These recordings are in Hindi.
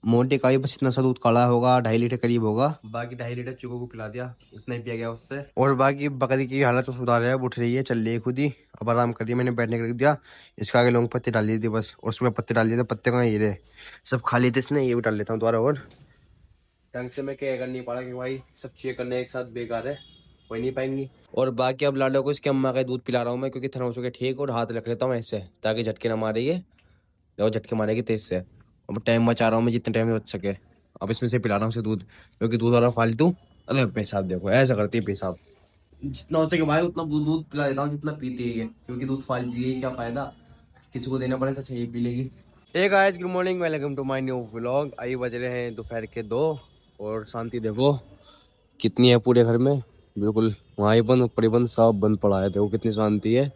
मोटे का ही बस इतना सा दूध काढ़ा होगा, 2.5 लीटर करीब होगा। बाकी 2.5 लीटर चिको को पिला दिया, इतना ही पिया गया उससे। और बाकी बकरी की हालत तो सुधार है, उठ रही है, चल रही है खुद ही, अब आराम कर रही है। मैंने बैठने का रख दिया, इसका आगे लौंग पत्ते डाल दी थी बस, और उसमें पत्ते डाल दिए थे, पत्ते कहाँ ये रहे, सब खा लिए थे इसने। ये भी डाल लेता हूँ दोबारा। और ढंग से मैं क्या कर नहीं पा रहा कि भाई सब चीजें करने एक साथ बेकार है, हो नहीं पाएंगी। और बाकी अब लाडो को इसके अम्मा का दूध पिला रहा हूँ मैं, क्योंकि थना हो चुके ठीक, और हाथ रख लेता हूँ ऐसे ताकि झटके ना मारे ये, देखो झटके मारेगी तेज से। अब टाइम बचा रहा हूँ मैं जितने टाइम में बच सके। अब इसमें से पिला रहा हूँ उसे दूध, क्योंकि दूध वाला फालतू। अरे पेशाब देखो ऐसा करती है पेशाब, जितना हो सके भाई उतना दूध दूध पिला देता हूँ जितना पीती है ये, क्योंकि दूध फालतू है, क्या फायदा, किसी को देना पड़े तो चाहिए पी लेगी। Hey guys, good morning, welcome to my new vlog. आई बज रहे हैं दोपहर के 2, और शांति देखो कितनी है पूरे घर में। बिल्कुल वहाँ ही बंद, ऊपर ही बंद, सब बंद पड़ा है, देखो कितनी शांति है।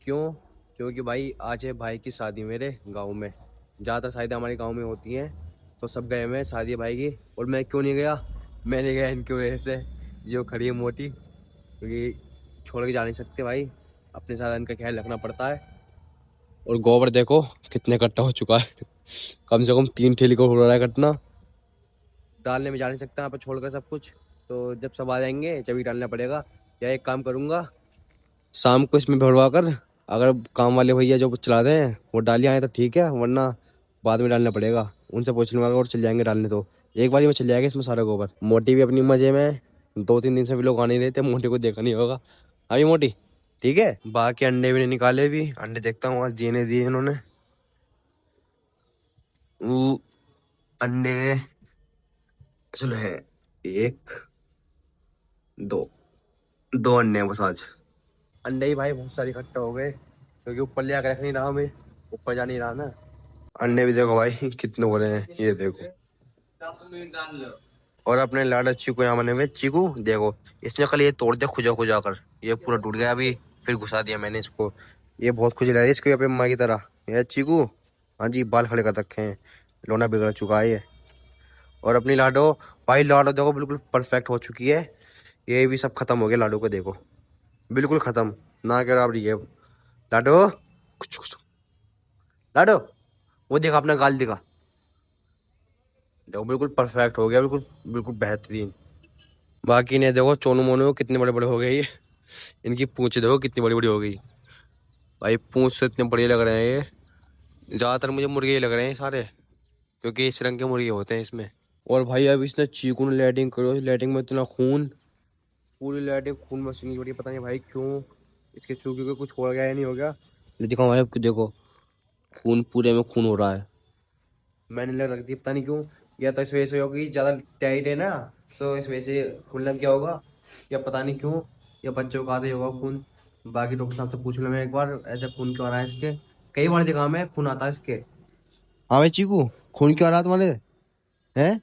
क्यों? क्योंकि भाई आज है भाई की शादी मेरे गांव में। ज़्यादातर शादी हमारे गांव में होती हैं, तो सब गए हुए हैं शादी है भाई की। और मैं क्यों नहीं गया? मैंने गया इनकी वजह से, जो खड़ी है मोटी, क्योंकि छोड़ के जा नहीं सकते भाई, अपने साथ इनका ख्याल रखना पड़ता है। और गोबर देखो कितने इकट्ठा हो चुका है, कम से कम 3 ठेली को हो रहा है इकट्ठा। डालने में जा नहीं सकता यहाँ पर छोड़कर सब कुछ, तो जब सब आ जाएंगे जब ही डालना पड़ेगा। या एक काम करूँगा, शाम को इसमें भरवा कर, अगर काम वाले भैया जो चलाते हैं वो डालिए आए तो ठीक है, वरना बाद में डालना पड़ेगा। उनसे पूछ लूंगा और चल जाएंगे डालने, तो एक बार में चल जाएगा इसमें सारा गोबर। मोटी भी अपनी मजे में, 2-3 दिन से भी लोग आ नहीं रहे थे, मोटी को देखा नहीं होगा। अभी मोटी ठीक है। बाकी अंडे भी नहीं निकाले, भी अंडे देखता हूँ आज जीने दिए इन्होंने। अंडे चलो है, 1 2 अंडे हैं बस आज। अंडे ही भाई बहुत सारे इकट्ठा हो गए, क्योंकि ऊपर ले आकर रख नहीं रहा, मैं ऊपर जा नहीं रहा ना। अंडे भी देखो भाई कितने हो रहे हैं, ये देखो। और अपने लाडा चीकू यहाँ बने हुए, चीकू देखो, इसने कल ये तोड़ दिया खुजा खुजा कर, ये पूरा टूट गया। अभी फिर घुसा दिया मैंने इसको, ये बहुत खुजला है इसको, यहाँ पे अम्मा की तरह। ये चीकू, हाँ जी, बाल खड़े कर रखे हैं, लोना बिगड़ चुका है ये। और अपनी लाडो, भाई लाडो देखो बिल्कुल परफेक्ट हो चुकी है, ये भी सब खत्म हो गया लाडो को देखो, बिल्कुल खत्म, ना के बराबर है। लाडो, लाडो, वो देखा अपना गाल दिखा, देखो बिल्कुल परफेक्ट हो गया, बिल्कुल बिल्कुल बेहतरीन। बाकी ने देखो चोनू मोनू कितने बड़े बड़े हो गए ये, इनकी पूंछ देखो कितनी बड़ी बड़ी हो गई भाई, पूंछ से इतने बड़े लग रहे हैं ये। ज़्यादातर मुझे मुर्गे ही लग रहे हैं सारे, क्योंकि इस रंग के मुर्गे होते हैं इसमें। और भाई अब इसने चीकू ने लैटिंग करो, लैटिंग में इतना खून, पूरी लैटिंग खून में सिंगी बड़ी, पता नहीं भाई क्यों इसके चूके को कुछ हो गया या नहीं हो गया। दिखाओ भाई आपको, देखो खून, पूरे में खून हो रहा है। मैंने लग रखी पता नहीं क्यों, या तो इस वजह से होगी ज़्यादा टाइट है ना, तो इस वजह से खून लग गया होगा, या पता नहीं क्यों, या बच्चों का आते ही होगा खून। बाकी डॉक्टर साहब से पूछ लूँ मैं एक बार, ऐसे खून क्यों आ रहा है इसके, कई बार देखा मैं खून आता है इसके। हाँ भाई चीकू, खून क्यों आ रहा है तुम्हारे हैं?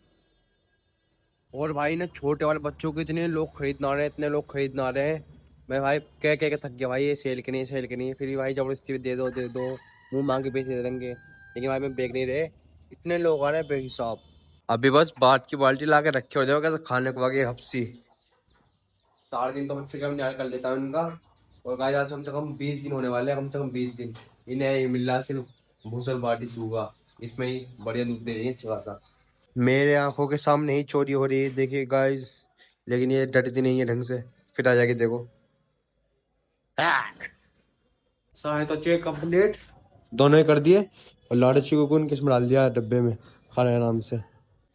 और भाई ना छोटे वाले बच्चों को इतने लोग खरीदना रहे हैं, इतने लोग खरीदना रहे हैं, मैं भाई कह कह के थक गया भाई, ये सेल के नहीं, सेल के नहीं, फिर भी भाई जबरदस्ती दे दो दे दो, मुंह मांग के पैसे दे देंगे, लेकिन भाई मैं बेच नहीं रहे, इतने लोग आ रहे हैं बेहिसाब। अभी बस बाट की बाल्टी ला के रखे हो जाओ, क्या खाने को आगे हफ्सी, 4 दिन तो बच्चे का निकाल कर लेता हूँ इनका। और गाय आज कम से कम 20 दिन होने वाले हैं, कम से कम 20 दिन इन्हें मिल रहा सिर्फ भूसल बाटी सूगा, इसमें ही बढ़िया दूध दे रही है अच्छा खासा। मेरे आंखों के सामने ही चोरी हो रही है देखिए गाइस, लेकिन ये डरती नहीं है ढंग से, फिर आ जाके देखो। सारे तो चेक कंप्लीट दोनों ही कर दिए, और लाड़ची को उनके इसमें डाल दिया डब्बे में खाने के नाम से।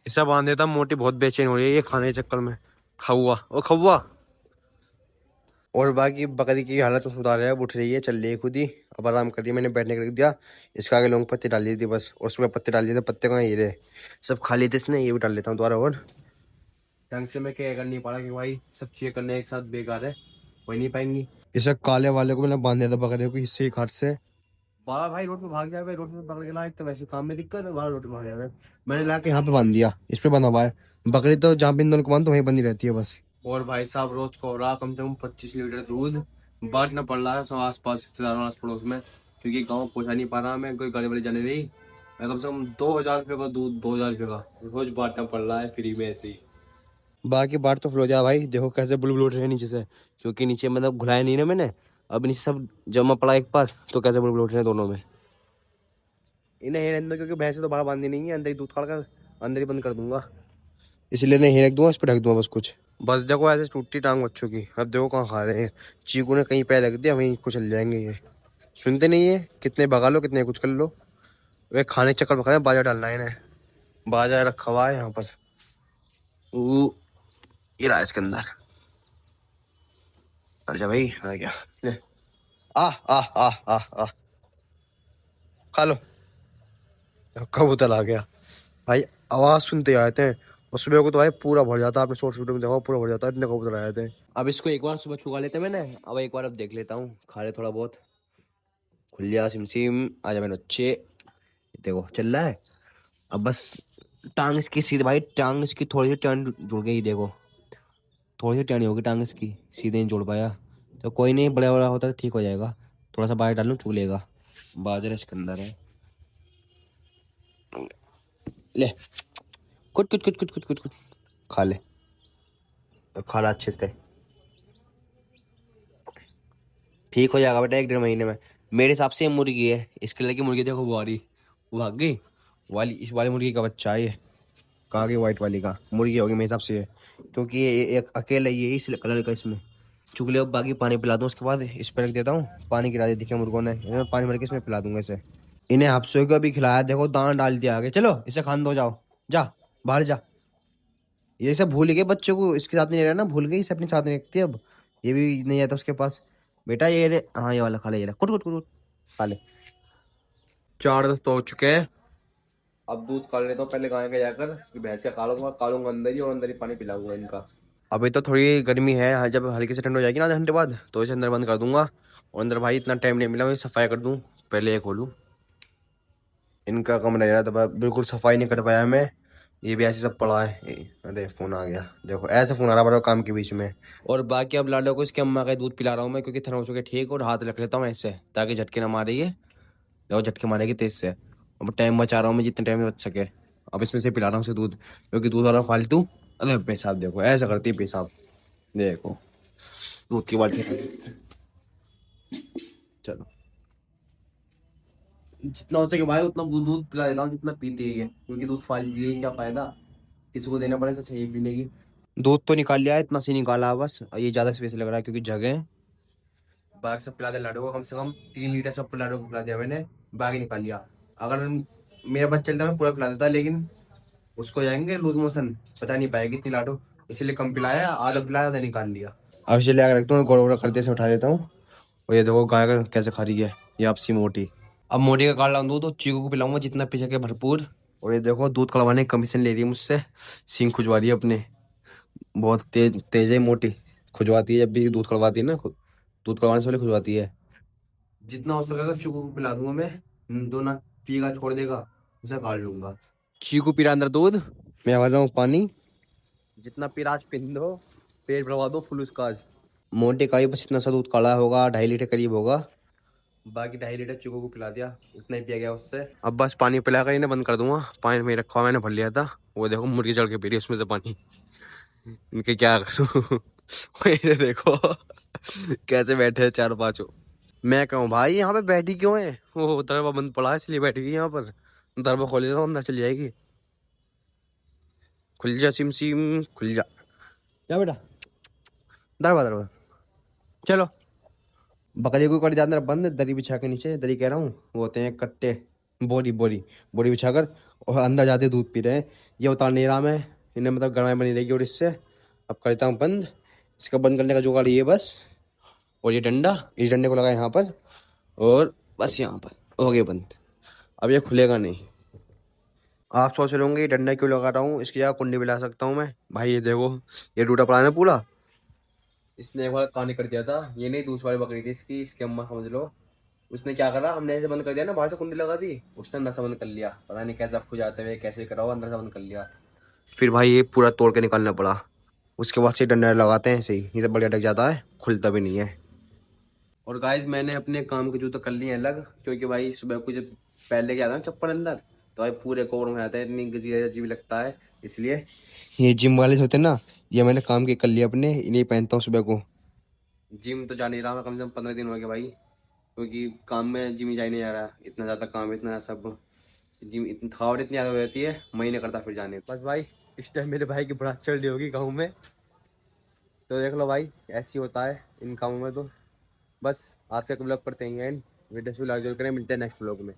इसे बांध देता, मोटी बहुत बेचैन हो रही है ये खाने के चक्कर में। खौआ ओ खौआ। और बाकी बकरी की हालत तो सुधार है, अब उठ रही है, चल रही है खुद ही, अब आराम कर रही है। मैंने बैठने का रख दिया, इसका आगे लौंग पत्ती डाल दी थी बस, और उसमें पत्ते डाल दिए थे, पत्ते कहाँ ये रहे, सब खा लिए थे इसने। ये भी डाल लेता हूँ दोबारा। और ढंग से मैं क्या कर नहीं पा रहा कि भाई सब चीजें करने एक साथ बेकार है, हो ही नहीं पाएंगी। इसे काले वाले को मैंने बांध दिया था बकरे को हिस्से काट से, बाहर भाई रोड पे भाग जाए, भाई रोड पे पकड़ के ला, एक तो वैसे काम में दिक्कत है, बाहर रोड पे भाग जाए। मैंने ला के यहाँ पे बांध दिया, इस पे बंधा हुआ है, बकरी तो जहाँ पे इन दोनों को बांध तो वहीं बंधी रहती है बस। और भाई साहब रोज को हो रहा कम से कम 25 लीटर दूध बांटना पड़ रहा है सब आस पास रिश्तेदारों आस पड़ोस में, क्योंकि गाँव पहुँचा नहीं पा रहा मैं, कोई गाड़ी वाली जाने रही। मैं कम से कम 2,000 रुपये का दूध, 2,000 रुपये का रोज बांटना पड़ रहा है फ्री में ऐसे ही। बाकी बात तो फिर जा भाई, देखो कैसे बुलबुल उठ रहे हैं नीचे से, क्योंकि नीचे मतलब घुलाया नहीं ना मैंने, अब नीचे सब जमा पड़ा एक पास, तो कैसे बुलबुल उठ रहे हैं दोनों में। इन्हें है अंदर, क्योंकि भैंसे तो बाहर बांधी नहीं है, अंदर ही दूध काट कर अंदर ही बंद कर दूंगा, इसलिए नहीं रख दूंगा, इस पर ढक दूंगा बस कुछ। बस देखो ऐसे टूटी टांग बच्चों की, अब देखो कहाँ खा रहे हैं। चीकू ने कहीं पैर रख दिया, वहीं कुचल जाएंगे ये, सुनते नहीं है, कितने भगा लो कितने कुछ कर लो। वे खाने के चक्कर में खा रहे हैं, बाजार डालना है इन्हें, बाजार रखा हुआ है यहाँ पर। ये रहा इसके अंदर। अच्छा भाई आ गया, ले। आ आ आ आ आ खा लो। कबूतर आ गया भाई, आवाज सुनते आते हैं। और सुबह को तो भाई पूरा भर जाता है, आपने शॉर्ट वीडियो में देखा पूरा भर जाता है, इतने कबूतर आए थे। अब इसको एक बार सुबह छुगा लेते हैं मैंने, अब एक बार अब देख लेता हूँ, खा ले थोड़ा बहुत। खुल जा सिम सिम, आ जा मेरे बच्चे, देखो चल रहा है। अब बस टांग इसकी सीधे भाई, टांग इसकी थोड़ी सी टर्न जुड़ गई, देखो थोड़ी सी टर्न होगी टांग इसकी, सीधे नहीं जोड़ पाया। तो कोई नहीं, बड़ा बड़ा होता है ठीक हो जाएगा, थोड़ा सा बाहर डालूं चुग लेगा। बाजरा इसके अंदर है, ले कुट कुट कुट कुट कुट कुट कुट, खा ले, तो खा ला अच्छे से, ठीक हो जाएगा बेटा 1 डेढ़ महीने में। मेरे हिसाब से ये मुर्गी है, इसके लगी मुर्गी देखो वो आ रही, वो भाग गई वाली, इस वाली मुर्गी का बच्चा है ये। कहाँ गई वाइट वाली का, मुर्गी होगी मेरे हिसाब से ये, क्योंकि ये एक अकेला ये इस कलर का इसमें। चुगले अब बाकी पानी पिला दूँ, उसके बाद इस पर रख देता हूँ, पानी गिरा दे दिखे मुर्गों ने, इन्हें पानी भर के इसमें पिला दूंगा इसे। इन्हें हफ्सों को भी खिलाया, देखो दाना डाल दिया आगे, चलो इसे खान दो, जाओ जा बाहर जा। ये सब भूल गए बच्चों को, इसके साथ नहीं रह ना, भूल गई इसे अपने साथ नहीं रखती अब, ये भी नहीं आता उसके पास। बेटा ये रे, हाँ ये वाला खा ले, ये रहा कुट कुट कुट कुट, खा ले। 4 तो हो चुके हैं, अब दूध काट लेता हूँ पहले गाय का जाकर, भैंस का कालूंगा, कालूंगा अंदर ही, और अंदर ही पानी पिलाऊंगा इनका। अभी तो थोड़ी गर्मी है, हाँ जब हल्की से ठंड हो जाएगी ना आधे घंटे बाद, तो इसे अंदर बंद कर दूंगा। और अंदर भाई इतना टाइम नहीं मिला, मैं सफाई कर दूं, पहले ये खोलूं। इनका कमरा रहा था, बिल्कुल सफाई नहीं कर पाया मैं, ये भी ऐसे सब पड़ा है। अरे फोन आ गया, देखो ऐसे फोन आ रहा बड़ा काम के बीच में। और बाकी अब लाडो को इसके अम्मा का दूध पिला रहा हूँ मैं, क्योंकि थर्मोस के ठीक, और हाथ रख लेता हूँ ऐसे, ताकि झटके ना मारे ये, देखो झटके मारेगी तेज से। अब टाइम बचा रहा हूँ मैं, जितने टाइम में बच सके। अब इसमें से पिला रहा हूँ उसे दूध, क्योंकि दूध वाला फालतू। अरे पेशाब देखो ऐसा करती है पेशाब, देखो दूध की बाल्टी। चलो जितना हो सके भाई उतना दूध दूध पिला देता हूँ, जितना पीती है ये, क्योंकि दूध फालतू है, क्या फायदा किसी को देना पड़े तो चाहिए पीने की। दूध तो निकाल लिया है, इतना सी निकाला है बस, ये ज्यादा स्पेस लग रहा है क्योंकि जगह है। बाकी सब पिला दिया लाडू को, कम से कम 3 लीटर सब लाडू को पिला दिया मैंने, बाकी निकाल लिया। अगर मेरा बच्चा चलता मैं पूरा पिला देता, लेकिन उसको जाएंगे लूज मोशन, पचा नहीं पाएगी इतनी लाडू, इसलिए कम पिलाया, आधा पिलाया आधा निकाल लिया। अब इसे ले रखता हूँ, गोड़ा गोड़ा करते से उठा देता हूँ। और ये देखो गाय का कैसे खा रही है, ये आपसी मोटी। अब मोटी का काट लाऊं दूध, तो चीकू को पिलाऊंगा जितना पी सके भरपूर। और ये देखो दूध कड़वाने की कमीशन ले रही है मुझसे, सींग खुजवा रही है अपने, बहुत तेज तेज है मोटी, खुजवाती है जब भी दूध कड़वाती है ना, दूध कड़वाने से पहले खुजवाती है। जितना हो सकेगा चीकू को पिला दूंगा मैं, दो ना पीगा छोड़ देगा, उसे काट लूंगा। चीकू पी रहा अंदर दूध, मैं भर रहा हूँ पानी, जितना पी रहा आज पी दो, पेट भरवा दो फुल उसका आज। मोटे का ही बस इतना सा दूध काढ़ा होगा, 2.5 लीटर करीब होगा, बाकी 2.5 लीटर चीकू को पिला दिया, उतना ही पिया गया उससे। अब बस पानी पिला कर इन्हें बंद कर दूंगा, पानी में रखा हुआ मैंने भर लिया था, वो देखो मुर्गी चढ़ के पी रही है उसमें से पानी, इनके क्या करूँ। ये देखो कैसे बैठे हैं 4 5। मैं कहूँ भाई यहाँ पे बैठी क्यों है, वो दरवा बंद पड़ा है इसलिए बैठ गई यहाँ पर, दरवा खोल देता हूँ अंदर चली जाएगी। खुल जा सिम सिम, खुल जा, जा बेटा, दरवा दरवा, चलो। बकरी को कर अंदर बंद, दरी बिछा के नीचे, दरी कह रहा हूँ वो होते हैं कट्टे, बोरी बोरी, बोरी बिछाकर, और अंदर जाते दूध पी रहे हैं। ये उतार नहीं रहा मैं, इन्हें मतलब गरमाई बनी रहेगी, और इससे अब करता हूँ बंद। इसका बंद करने का जुगाड़ ये बस, और ये डंडा, इस डंडे को लगा यहाँ पर, और बस यहाँ पर हो गया बंद। अब ये खुलेगा नहीं। आप सोच रहे होंगे ये डंडा क्यों लगा रहा हूँ, इसकी जगह कुंडी भी ला सकता हूँ मैं। भाई ये देखो, ये टूटा पड़ा है ना पूरा, इसने एक बार कहानी कर दिया था, ये नहीं दूसरी वाली बकरी थी इसकी, इसकी अम्मा समझ लो। उसने क्या करा, हमने ऐसे बंद कर दिया ना, बाहर से कुंडी लगा दी, उसने अंदर से बंद कर लिया, पता नहीं कैसे खुद जाते हुए कैसे करा हो, अंदर से बंद कर लिया। फिर भाई ये पूरा तोड़ के निकालना पड़ा, उसके बाद से डंडा लगाते हैं ऐसे ही, ये सब बढ़िया अटक जाता है, खुलता भी नहीं है। और गाइज मैंने अपने काम के जूते कर लिए अलग, क्योंकि भाई सुबह को जब पहले गया था ना चप्पल अंदर, तो भाई पूरे कोर में आता है, इतनी अजीब लगता है, इसलिए ये जिम वाले होते हैं ना, ये मैंने काम के कर लिए अपने, इन्हें पहनता हूँ सुबह को। जिम तो जा नहीं रहा मैं, कम से कम 15 दिन हो गए भाई, क्योंकि काम में जिम ही जा ही नहीं जा रहा, इतना ज़्यादा काम है, इतना सब, जिम इतनी थकावट इतनी ज़्यादा हो जाती है, मैं ही नहीं करता फिर जाने। बस भाई इस टाइम मेरे भाई की बारात चल रही होगी गाँव में, तो देख लो भाई ऐसे ही होता है इन कामों में। तो बस आज का ब्लॉग करते हैं एंड, वीडियो को लाइक जरूर करें, मिलते हैं नेक्स्ट ब्लॉग में।